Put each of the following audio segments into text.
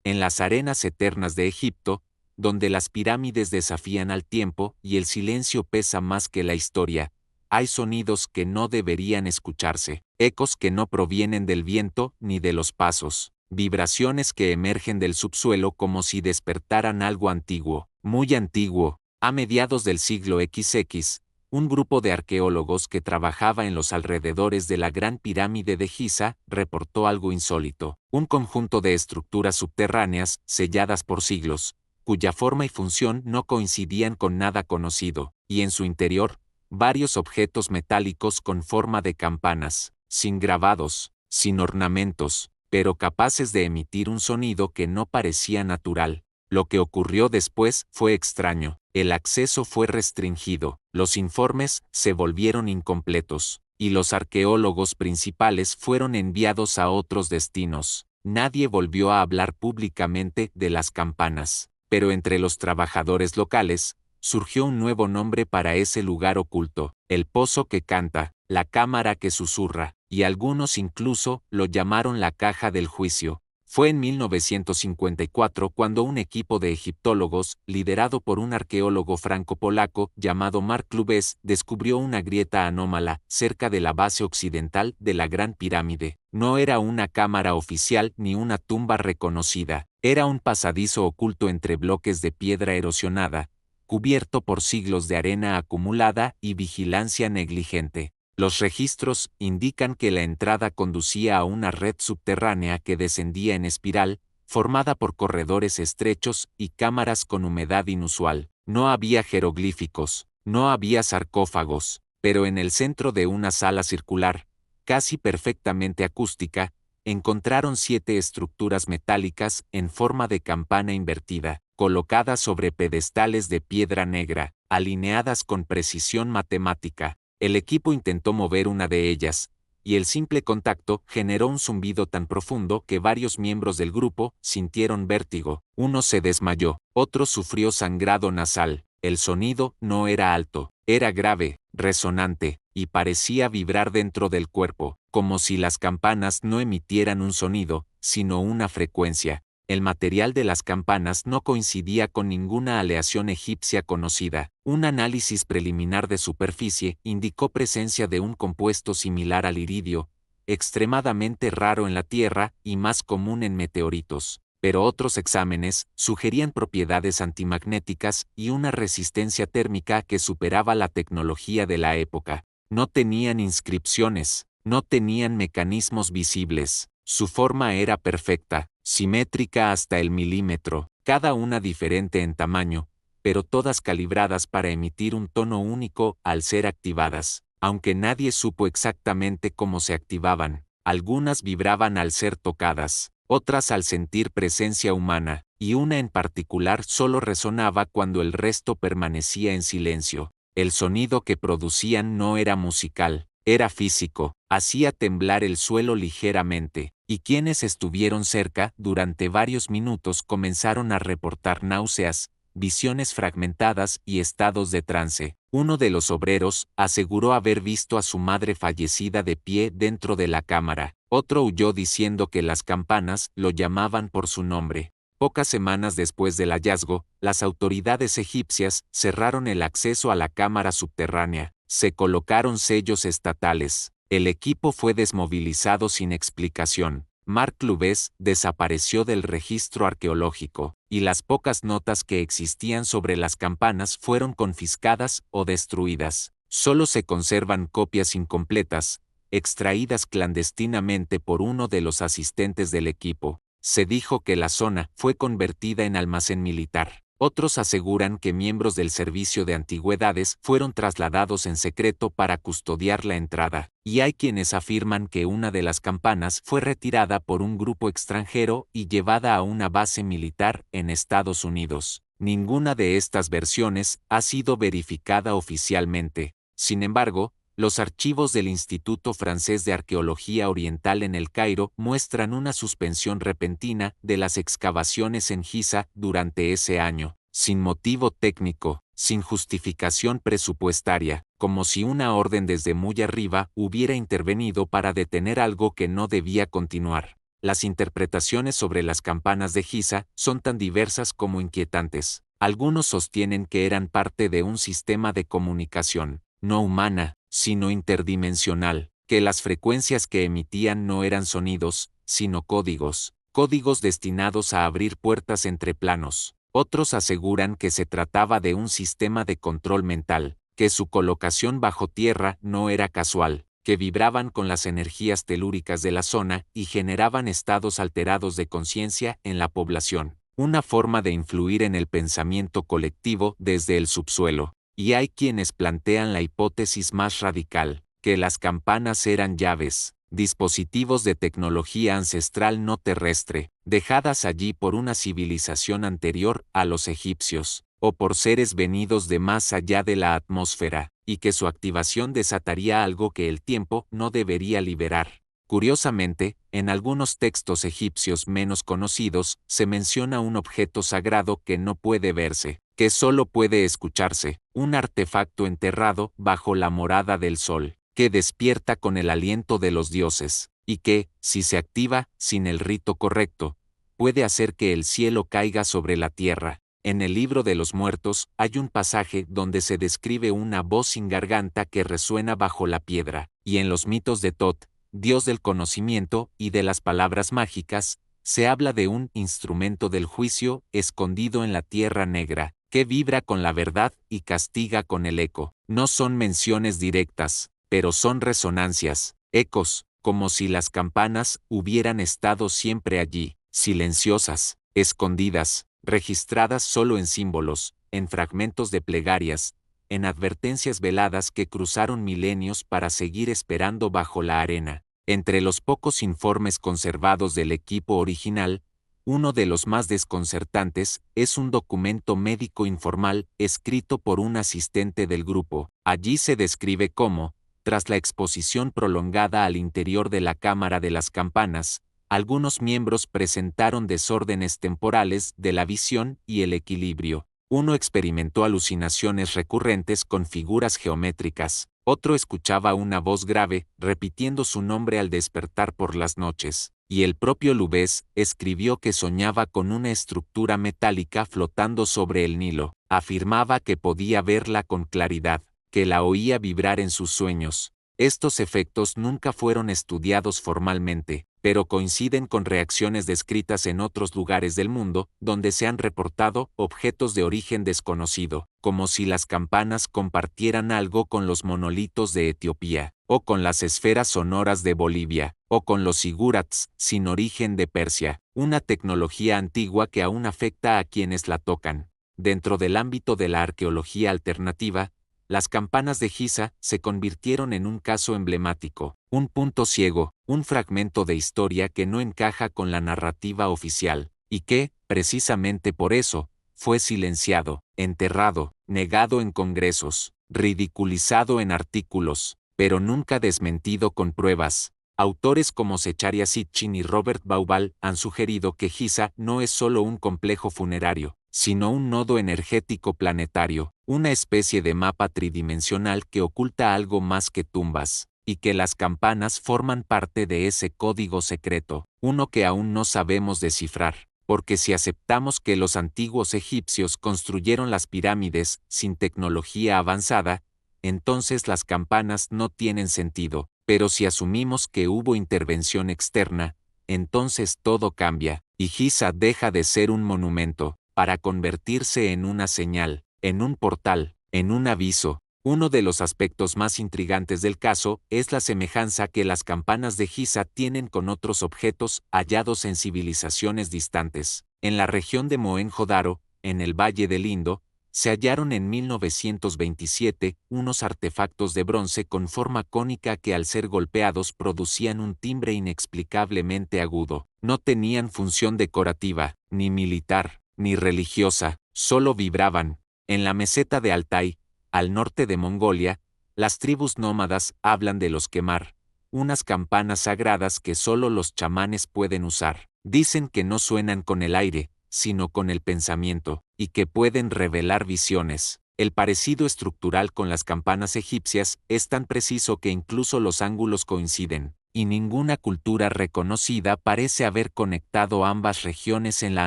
En las arenas eternas de Egipto, donde las pirámides desafían al tiempo y el silencio pesa más que la historia, hay sonidos que no deberían escucharse, ecos que no provienen del viento ni de los pasos, vibraciones que emergen del subsuelo como si despertaran algo antiguo, muy antiguo. A mediados del siglo XX, un grupo de arqueólogos que trabajaba en los alrededores de la Gran Pirámide de Giza reportó algo insólito, un conjunto de estructuras subterráneas, selladas por siglos, cuya forma y función no coincidían con nada conocido, y en su interior, varios objetos metálicos con forma de campanas, sin grabados, sin ornamentos, pero capaces de emitir un sonido que no parecía natural. Lo que ocurrió después fue extraño. El acceso fue restringido, los informes se volvieron incompletos, y los arqueólogos principales fueron enviados a otros destinos. Nadie volvió a hablar públicamente de las campanas, pero entre los trabajadores locales, surgió un nuevo nombre para ese lugar oculto: el pozo que canta, la cámara que susurra, y algunos incluso lo llamaron la caja del juicio. Fue en 1954 cuando un equipo de egiptólogos, liderado por un arqueólogo franco-polaco llamado Marc Clubes, descubrió una grieta anómala cerca de la base occidental de la Gran Pirámide. No era una cámara oficial ni una tumba reconocida, era un pasadizo oculto entre bloques de piedra erosionada, cubierto por siglos de arena acumulada y vigilancia negligente. Los registros indican que la entrada conducía a una red subterránea que descendía en espiral, formada por corredores estrechos y cámaras con humedad inusual. No había jeroglíficos, no había sarcófagos, pero en el centro de una sala circular, casi perfectamente acústica, encontraron 7 estructuras metálicas en forma de campana invertida, colocadas sobre pedestales de piedra negra, alineadas con precisión matemática. El equipo intentó mover una de ellas, y el simple contacto generó un zumbido tan profundo que varios miembros del grupo sintieron vértigo. Uno se desmayó, otro sufrió sangrado nasal. El sonido no era alto, era grave, resonante, y parecía vibrar dentro del cuerpo, como si las campanas no emitieran un sonido, sino una frecuencia. El material de las campanas no coincidía con ninguna aleación egipcia conocida. Un análisis preliminar de superficie indicó presencia de un compuesto similar al iridio, extremadamente raro en la Tierra y más común en meteoritos, pero otros exámenes sugerían propiedades antimagnéticas y una resistencia térmica que superaba la tecnología de la época. No tenían inscripciones, no tenían mecanismos visibles. Su forma era perfecta, simétrica hasta el milímetro, cada una diferente en tamaño, pero todas calibradas para emitir un tono único al ser activadas. Aunque nadie supo exactamente cómo se activaban, algunas vibraban al ser tocadas, otras al sentir presencia humana, y una en particular solo resonaba cuando el resto permanecía en silencio. El sonido que producían no era musical, era físico, hacía temblar el suelo ligeramente, y quienes estuvieron cerca durante varios minutos comenzaron a reportar náuseas, visiones fragmentadas y estados de trance. Uno de los obreros aseguró haber visto a su madre fallecida de pie dentro de la cámara. Otro huyó diciendo que las campanas lo llamaban por su nombre. Pocas semanas después del hallazgo, las autoridades egipcias cerraron el acceso a la cámara subterránea. Se colocaron sellos estatales. El equipo fue desmovilizado sin explicación. Marc Clubes desapareció del registro arqueológico, y las pocas notas que existían sobre las campanas fueron confiscadas o destruidas. Solo se conservan copias incompletas, extraídas clandestinamente por uno de los asistentes del equipo. Se dijo que la zona fue convertida en almacén militar. Otros aseguran que miembros del servicio de antigüedades fueron trasladados en secreto para custodiar la entrada, y hay quienes afirman que una de las campanas fue retirada por un grupo extranjero y llevada a una base militar en Estados Unidos. Ninguna de estas versiones ha sido verificada oficialmente. Sin embargo, los archivos del Instituto Francés de Arqueología Oriental en El Cairo muestran una suspensión repentina de las excavaciones en Giza durante ese año, sin motivo técnico, sin justificación presupuestaria, como si una orden desde muy arriba hubiera intervenido para detener algo que no debía continuar. Las interpretaciones sobre las campanas de Giza son tan diversas como inquietantes. Algunos sostienen que eran parte de un sistema de comunicación, no humana, sino interdimensional, que las frecuencias que emitían no eran sonidos, sino códigos, códigos destinados a abrir puertas entre planos. Otros aseguran que se trataba de un sistema de control mental, que su colocación bajo tierra no era casual, que vibraban con las energías telúricas de la zona y generaban estados alterados de conciencia en la población, una forma de influir en el pensamiento colectivo desde el subsuelo. Y hay quienes plantean la hipótesis más radical, que las campanas eran llaves, dispositivos de tecnología ancestral no terrestre, dejadas allí por una civilización anterior a los egipcios, o por seres venidos de más allá de la atmósfera, y que su activación desataría algo que el tiempo no debería liberar. Curiosamente, en algunos textos egipcios menos conocidos, se menciona un objeto sagrado que no puede verse, que solo puede escucharse, un artefacto enterrado bajo la morada del sol, que despierta con el aliento de los dioses, y que, si se activa, sin el rito correcto, puede hacer que el cielo caiga sobre la tierra. En el libro de los muertos hay un pasaje donde se describe una voz sin garganta que resuena bajo la piedra, y en los mitos de Tot, dios del conocimiento y de las palabras mágicas, se habla de un instrumento del juicio escondido en la tierra negra, que vibra con la verdad y castiga con el eco. No son menciones directas, pero son resonancias, ecos, como si las campanas hubieran estado siempre allí, silenciosas, escondidas, registradas solo en símbolos, en fragmentos de plegarias, en advertencias veladas que cruzaron milenios para seguir esperando bajo la arena. Entre los pocos informes conservados del equipo original, uno de los más desconcertantes es un documento médico informal escrito por un asistente del grupo. Allí se describe cómo, tras la exposición prolongada al interior de la cámara de las campanas, algunos miembros presentaron desórdenes temporales de la visión y el equilibrio. Uno experimentó alucinaciones recurrentes con figuras geométricas, otro escuchaba una voz grave repitiendo su nombre al despertar por las noches, y el propio Lubez escribió que soñaba con una estructura metálica flotando sobre el Nilo. Afirmaba que podía verla con claridad, que la oía vibrar en sus sueños. Estos efectos nunca fueron estudiados formalmente, pero coinciden con reacciones descritas en otros lugares del mundo, donde se han reportado objetos de origen desconocido, como si las campanas compartieran algo con los monolitos de Etiopía, o con las esferas sonoras de Bolivia, o con los sigurats, sin origen de Persia, una tecnología antigua que aún afecta a quienes la tocan. Dentro del ámbito de la arqueología alternativa, las campanas de Giza se convirtieron en un caso emblemático, un punto ciego, un fragmento de historia que no encaja con la narrativa oficial, y que, precisamente por eso, fue silenciado, enterrado, negado en congresos, ridiculizado en artículos, pero nunca desmentido con pruebas. Autores como Zecharia Sitchin y Robert Bauval han sugerido que Giza no es solo un complejo funerario, sino un nodo energético planetario, una especie de mapa tridimensional que oculta algo más que tumbas, y que las campanas forman parte de ese código secreto, uno que aún no sabemos descifrar, porque si aceptamos que los antiguos egipcios construyeron las pirámides sin tecnología avanzada, entonces las campanas no tienen sentido, pero si asumimos que hubo intervención externa, entonces todo cambia, y Giza deja de ser un monumento, para convertirse en una señal, en un portal, en un aviso. Uno de los aspectos más intrigantes del caso es la semejanza que las campanas de Giza tienen con otros objetos hallados en civilizaciones distantes. En la región de Mohenjo-Daro, en el Valle del Indo, se hallaron en 1927 unos artefactos de bronce con forma cónica que al ser golpeados producían un timbre inexplicablemente agudo. No tenían función decorativa, ni militar, ni religiosa, solo vibraban. En la meseta de Altai, al norte de Mongolia, las tribus nómadas hablan de los quemar, unas campanas sagradas que solo los chamanes pueden usar. Dicen que no suenan con el aire, sino con el pensamiento, y que pueden revelar visiones. El parecido estructural con las campanas egipcias es tan preciso que incluso los ángulos coinciden. y ninguna cultura reconocida parece haber conectado ambas regiones en la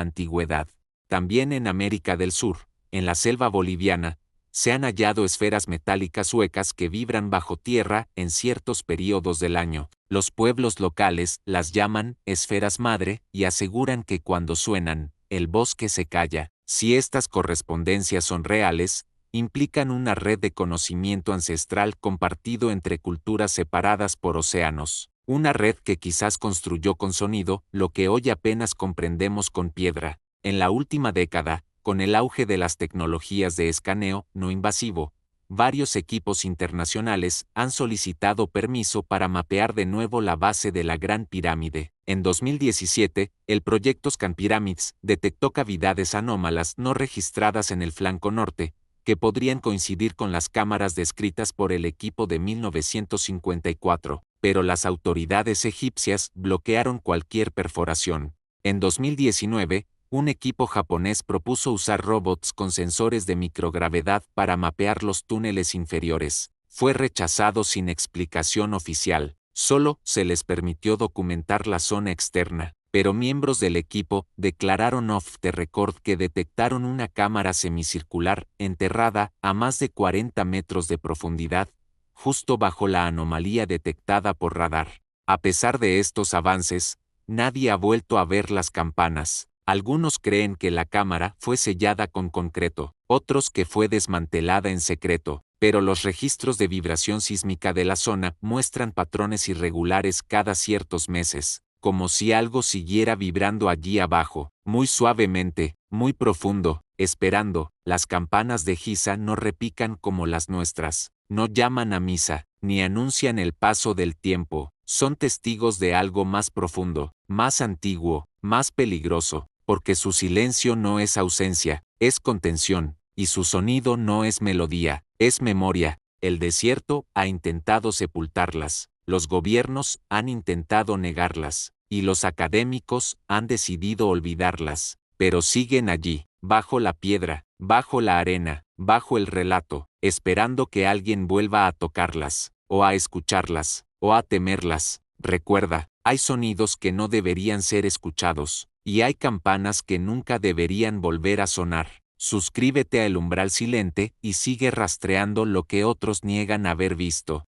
antigüedad. También en América del Sur, en la selva boliviana, se han hallado esferas metálicas huecas que vibran bajo tierra en ciertos períodos del año. Los pueblos locales las llaman esferas madre y aseguran que cuando suenan, el bosque se calla. Si estas correspondencias son reales, implican una red de conocimiento ancestral compartido entre culturas separadas por océanos. Una red que quizás construyó con sonido lo que hoy apenas comprendemos con piedra. En la última década, con el auge de las tecnologías de escaneo no invasivo, varios equipos internacionales han solicitado permiso para mapear de nuevo la base de la Gran Pirámide. En 2017, el proyecto Scan Pyramids detectó cavidades anómalas no registradas en el flanco norte, que podrían coincidir con las cámaras descritas por el equipo de 1954, pero las autoridades egipcias bloquearon cualquier perforación. En 2019, un equipo japonés propuso usar robots con sensores de microgravedad para mapear los túneles inferiores. Fue rechazado sin explicación oficial. Solo se les permitió documentar la zona externa, pero miembros del equipo declararon off the record que detectaron una cámara semicircular enterrada a más de 40 metros de profundidad, justo bajo la anomalía detectada por radar. A pesar de estos avances, nadie ha vuelto a ver las campanas. Algunos creen que la cámara fue sellada con concreto, otros que fue desmantelada en secreto, pero los registros de vibración sísmica de la zona muestran patrones irregulares cada ciertos meses, como si algo siguiera vibrando allí abajo, muy suavemente, muy profundo, esperando. Las campanas de Giza no repican como las nuestras, no llaman a misa, ni anuncian el paso del tiempo, son testigos de algo más profundo, más antiguo, más peligroso, porque su silencio no es ausencia, es contención, y su sonido no es melodía, es memoria. El desierto ha intentado sepultarlas, los gobiernos han intentado negarlas, y los académicos han decidido olvidarlas, pero siguen allí, bajo la piedra, bajo la arena, bajo el relato, esperando que alguien vuelva a tocarlas, o a escucharlas, o a temerlas. Recuerda, hay sonidos que no deberían ser escuchados, y hay campanas que nunca deberían volver a sonar. Suscríbete a El Umbral Silente y sigue rastreando lo que otros niegan haber visto.